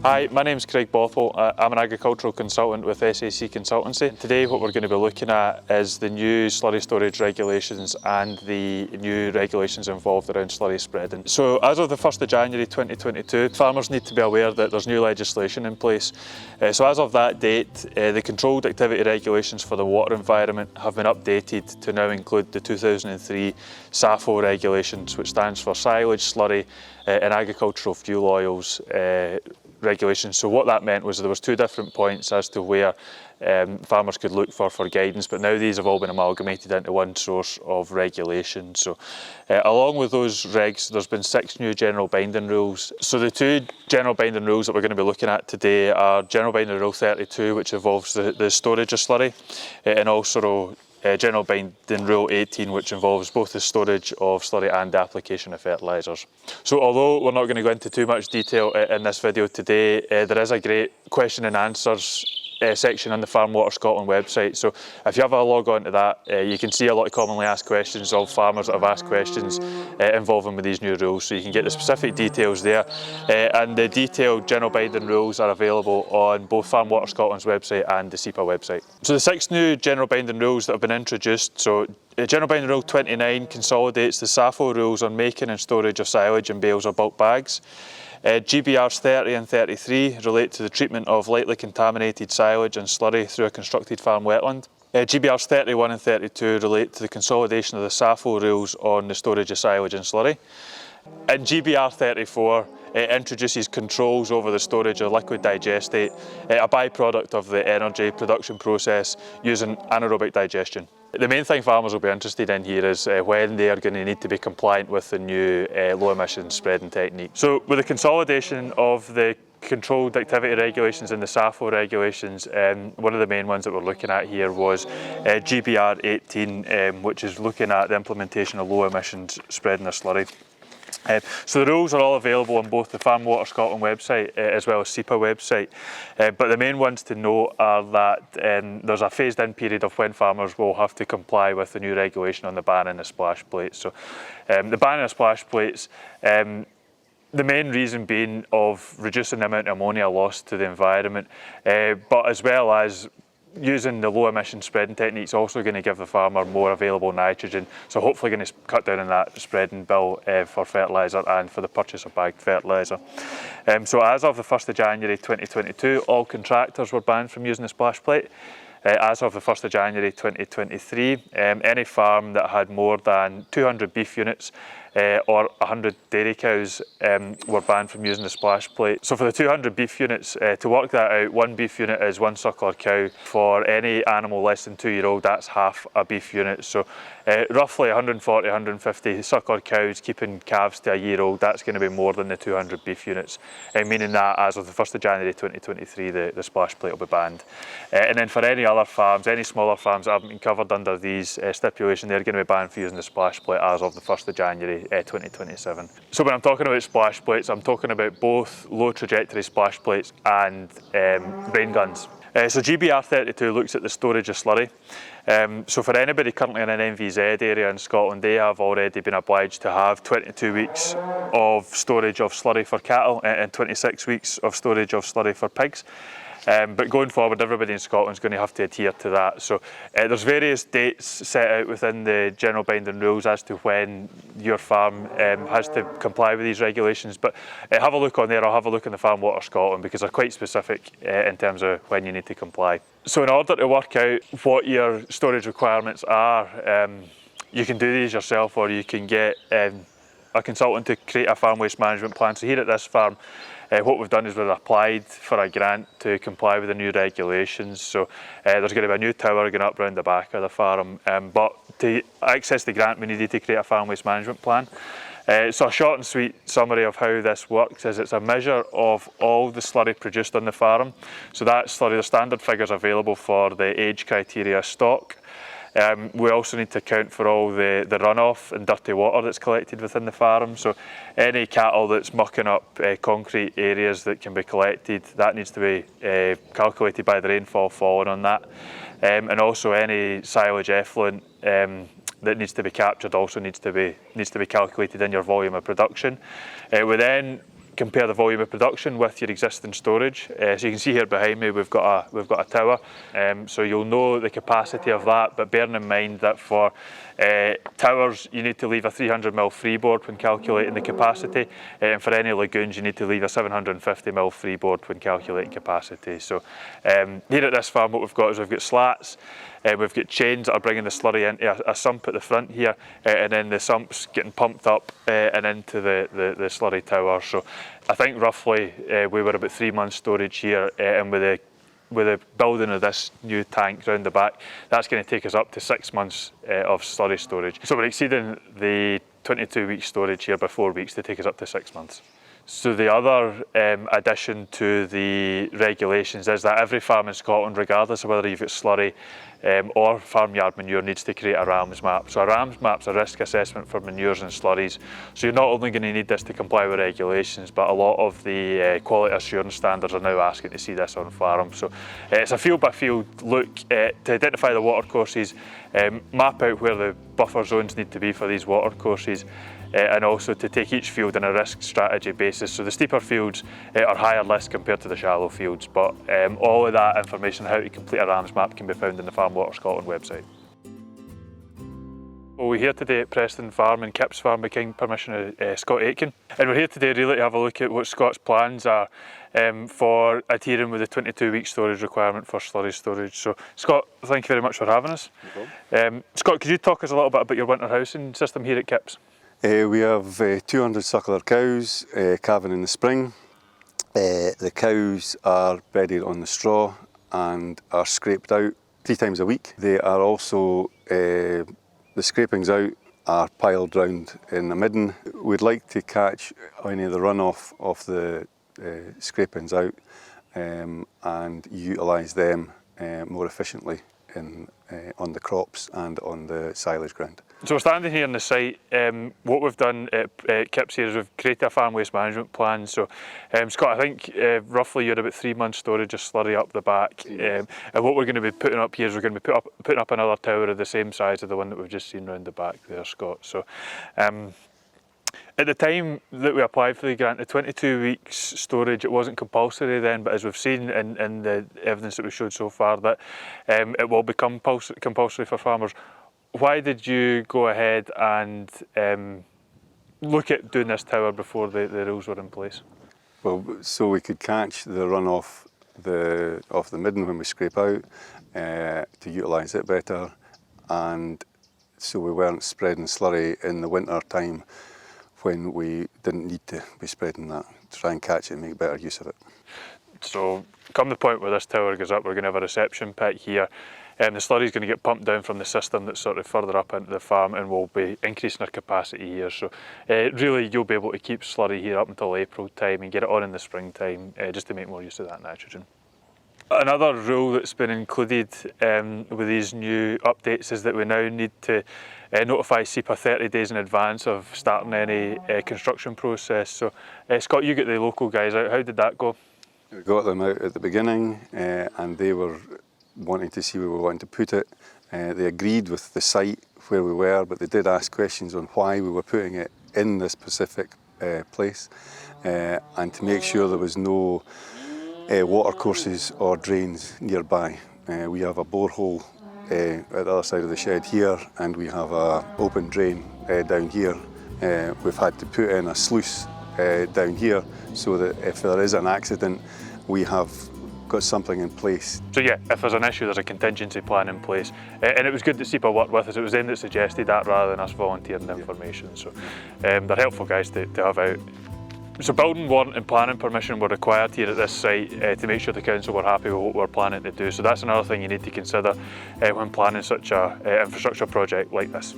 Hi, my name is Craig Bothwell. I'm an agricultural consultant with SAC Consultancy. Today what we're going to be looking at is the new slurry storage regulations and the new regulations involved around slurry spreading. So as of the 1st of January 2022, farmers need to be aware that there's new legislation in place. So as of that date, the controlled activity regulations for the water environment have been updated to now include the 2003 SAFO regulations, which stands for silage, slurry and agricultural fuel oils regulations. So what that meant was there was two different points as to where farmers could look for guidance, but now these have all been amalgamated into one source of regulation. So along with those regs, there's been 6 new general binding rules. So the 2 general binding rules that we're going to be looking at today are General Binding Rule 32, which involves the storage of slurry, and also General Binding Rule 18, which involves both the storage of slurry and the application of fertilisers. So although we're not going to go into too much detail in this video today, there is a great question and answers section on the Farm Water Scotland website. So if you have a log on to that, you can see a lot of commonly asked questions of farmers that have asked questions involving with these new rules. So you can get the specific details there. And the detailed general binding rules are available on both Farm Water Scotland's website and the SEPA website. So the 6 new general binding rules that have been introduced. So General Binding Rule 29 consolidates the SAFO rules on making and storage of silage in bales or bulk bags. GBRs 30 and 33 relate to the treatment of lightly contaminated silage and slurry through a constructed farm wetland. GBRs 31 and 32 relate to the consolidation of the SAFO rules on the storage of silage and slurry. And GBR 34 introduces controls over the storage of liquid digestate, a byproduct of the energy production process using anaerobic digestion. The main thing farmers will be interested in here is when they are going to need to be compliant with the new low emission spreading technique. So with the consolidation of the controlled activity regulations and the SAFO regulations, one of the main ones that we're looking at here was GBR 18, which is looking at the implementation of low emissions spreading of slurry. So the rules are all available on both the Farm Water Scotland website as well as SEPA website, but the main ones to note are that there's a phased in period of when farmers will have to comply with the new regulation on the ban on the splash plates. So the ban on the splash plates, the main reason being of reducing the amount of ammonia lost to the environment, but as well as using the low emission spreading techniques also going to give the farmer more available nitrogen, so hopefully going to cut down on that spreading bill for fertiliser and for the purchase of bagged fertiliser. So as of the 1st of January 2022, all contractors were banned from using the splash plate. As of the 1st of January 2023, any farm that had more than 200 beef units or 100 dairy cows were banned from using the splash plate. So for the 200 beef units, to work that out, 1 beef unit is 1 suckler cow. For any animal less than 2-year-old, that's half a beef unit. So roughly 140, 150 suckler cows keeping calves to a year old, that's going to be more than the 200 beef units, meaning that as of the 1st of January 2023, the splash plate will be banned. And then for any other farms, any smaller farms that haven't been covered under these stipulations, they're going to be banned for using the splash plate as of the 1st of January 2027. So when I'm talking about splash plates, I'm talking about both low trajectory splash plates and rain guns. So GBR 32 looks at the storage of slurry. So for anybody currently in an NVZ area in Scotland, they have already been obliged to have 22 weeks of storage of slurry for cattle and 26 weeks of storage of slurry for pigs. But going forward, everybody in Scotland is going to have to adhere to that. So there's various dates set out within the general binding rules as to when your farm has to comply with these regulations. But have a look on there, or have a look in the Farm Water Scotland, because they're quite specific in terms of when you need to comply. So in order to work out what your storage requirements are, you can do these yourself, or you can get a consultant to create a farm waste management plan. So here at this farm, what we've done is we've applied for a grant to comply with the new regulations. So there's going to be a new tower going up around the back of the farm, but to access the grant we needed to create a farm waste management plan. So a short and sweet summary of how this works is it's a measure of all the slurry produced on the farm. So that slurry, the standard figures available for the age criteria stock. We also need to account for all the runoff and dirty water that's collected within the farm. So any cattle that's mucking up concrete areas that can be collected, that needs to be calculated by the rainfall falling on that. And also any silage effluent that needs to be captured also needs to be calculated in your volume of production. We then compare the volume of production with your existing storage. So you can see here behind me we've got a tower, so you'll know the capacity of that, but bearing in mind that for towers you need to leave a 300mm freeboard when calculating the capacity, and for any lagoons you need to leave a 750mm freeboard when calculating capacity. So here at this farm what we've got is we've got slats, we've got chains that are bringing the slurry into a sump at the front here, and then the sump's getting pumped up and into the slurry tower. So I think roughly we were about 3 months storage here, and with the building of this new tank round the back, that's going to take us up to 6 months of slurry storage. So we're exceeding the 22-week storage here by 4 weeks to take us up to 6 months. So the other addition to the regulations is that every farm in Scotland, regardless of whether you've got slurry or farmyard manure, needs to create a RAMS map. So a RAMS map's a risk assessment for manures and slurries. So you're not only going to need this to comply with regulations, but a lot of the quality assurance standards are now asking to see this on farm. So it's a field by field look to identify the water courses, map out where the buffer zones need to be for these water courses, and also to take each field on a risk strategy basis. So the steeper fields are higher risk compared to the shallow fields, but all of that information, how to complete a RAMS map, can be found in the Farm Water Scotland website. Well, we're here today at Preston Farm and Kipps Farm with King permission of Scott Aitken, and we're here today really to have a look at what Scott's plans are for adhering with the 22-week storage requirement for slurry storage. So Scott, thank you very much for having us. No problem. Scott, could you talk us a little bit about your winter housing system here at Kipps? We have 200 suckler cows calving in the spring. The cows are bedded on the straw and are scraped out 3 times a week. They are also, the scrapings out are piled round in the midden. We'd like to catch any of the runoff of the scrapings out and utilise them more efficiently on the crops and on the silage ground. So we're standing here on the site. What we've done at Kipps here is we've created a farm waste management plan. So Scott, I think roughly you're about 3 months storage of slurry up the back. And what we're going to be putting up here is we're going to be putting up another tower of the same size of the one that we've just seen round the back there, Scott. So at the time that we applied for the grant, the 22 weeks storage, it wasn't compulsory then, but as we've seen in the evidence that we showed so far, that it will become compulsory for farmers. Why did you go ahead and look at doing this tower before the rules were in place? Well, so we could catch the runoff of the midden when we scrape out, to utilise it better, and so we weren't spreading slurry in the winter time when we didn't need to be spreading that, to try and catch it and make better use of it. So come the point where this tower goes up, we're going to have a reception pit here. The slurry is going to get pumped down from the system that's sort of further up into the farm, and we'll be increasing our capacity here. So really you'll be able to keep slurry here up until April time and get it on in the springtime, just to make more use of that nitrogen. Another rule that's been included with these new updates is that we now need to notify SEPA 30 days in advance of starting any construction process. So Scott, you get the local guys out, how did that go? We got them out at the beginning and they were wanting to see where we wanted to put it. They agreed with the site where we were, but they did ask questions on why we were putting it in this specific place, and to make sure there was no water courses or drains nearby. We have a borehole at the other side of the shed here, and we have an open drain down here. We've had to put in a sluice down here so that if there is an accident, we have got something in place. So yeah, if there's an issue, there's a contingency plan in place. And it was good that SEPA worked with us. It was them that suggested that rather than us volunteering the information. So they're helpful guys to have out. So building warrant and planning permission were required here at this site to make sure the council were happy with what we're planning to do. So that's another thing you need to consider when planning such an infrastructure project like this.